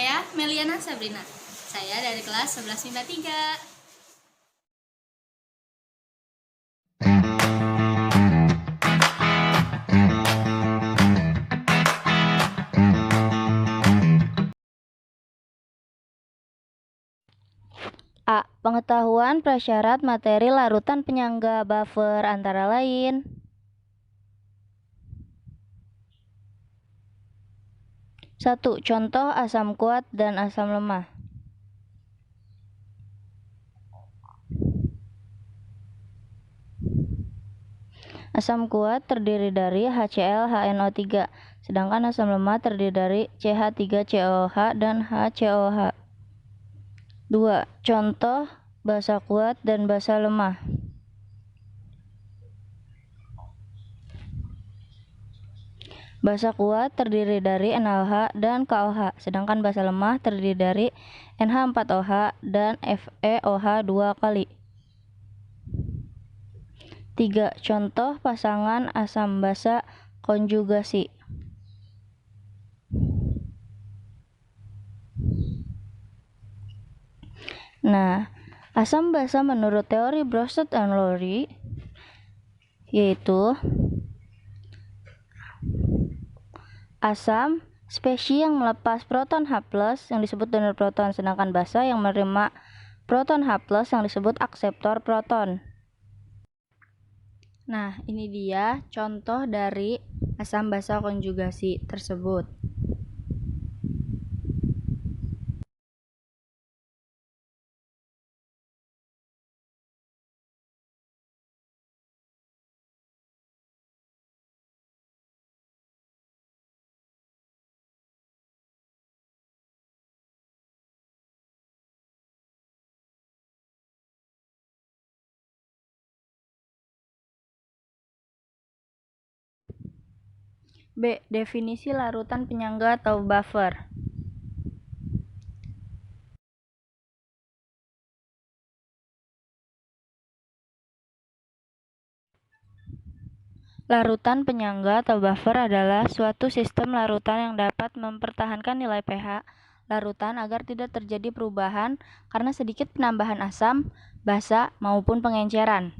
saya Meliana Sabrina. Saya dari kelas 11 MIPA 3. A. Pengetahuan prasyarat materi larutan penyangga buffer antara lain. Satu. Contoh asam kuat dan asam lemah. Asam kuat terdiri dari HCl HNO3, sedangkan asam lemah terdiri dari CH3COH dan HCOH. 2. Contoh basa kuat dan basa lemah. Basa kuat terdiri dari NaOH dan KOH, sedangkan basa lemah terdiri dari NH4OH dan FeOH 2 kali. 3. Contoh pasangan asam basa konjugasi. Nah, asam basa menurut teori Bronsted and Lowry yaitu asam spesies yang melepas proton H+ yang disebut donor proton, sedangkan basa yang menerima proton H+ yang disebut akseptor proton. Nah, ini dia contoh dari asam basa konjugasi tersebut. B. Definisi larutan penyangga atau buffer. Larutan penyangga atau buffer adalah suatu sistem larutan yang dapat mempertahankan nilai pH larutan agar tidak terjadi perubahan karena sedikit penambahan asam, basa, maupun pengenceran.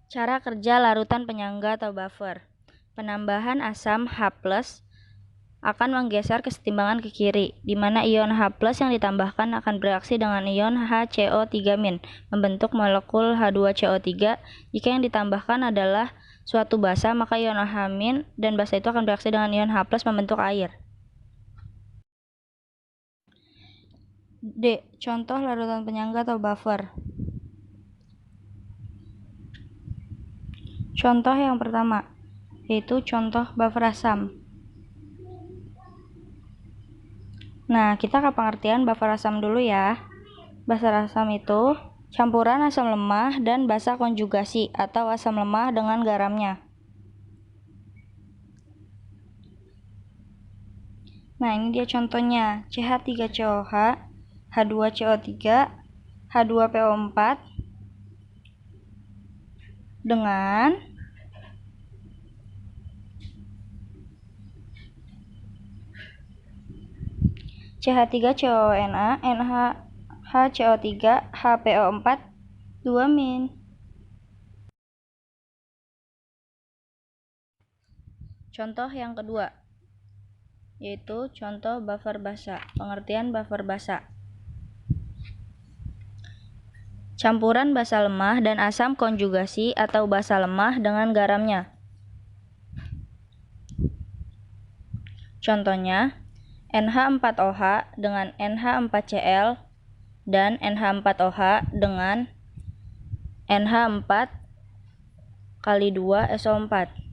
Cara kerja larutan penyangga atau buffer. Penambahan asam H+ akan menggeser kesetimbangan ke kiri, di mana ion H+ yang ditambahkan akan bereaksi dengan ion HCO3- membentuk molekul H2CO3. Jika yang ditambahkan adalah suatu basa, maka ion H- dan basa itu akan bereaksi dengan ion H+ membentuk air. D. Contoh larutan penyangga atau buffer. Contoh yang pertama, yaitu contoh buffer asam. Nah, kita ke pengertian buffer asam dulu ya. Buffer asam itu campuran asam lemah dan basa konjugasi atau asam lemah dengan garamnya. Nah, ini dia contohnya. CH3COH, H2CO3, H2PO4 dengan CH3CONA, HCO3, HPO4, 2-. Contoh yang kedua, yaitu contoh buffer basa. Pengertian buffer basa. Campuran basa lemah dan asam konjugasi atau basa lemah dengan garamnya. Contohnya, NH4OH dengan NH4Cl dan NH4OH dengan NH4 kali 2 SO4.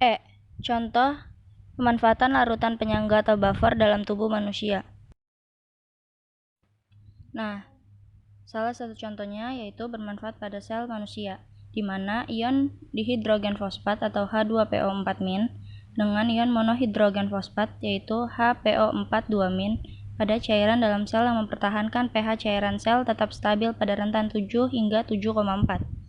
E. Contoh pemanfaatan larutan penyangga atau buffer dalam tubuh manusia. Nah, salah satu contohnya yaitu bermanfaat pada sel manusia, di mana ion dihidrogen fosfat atau H2PO4- dengan ion monohidrogen fosfat yaitu HPO4 pada cairan dalam sel yang mempertahankan pH cairan sel tetap stabil pada rentan 7 hingga 7,4.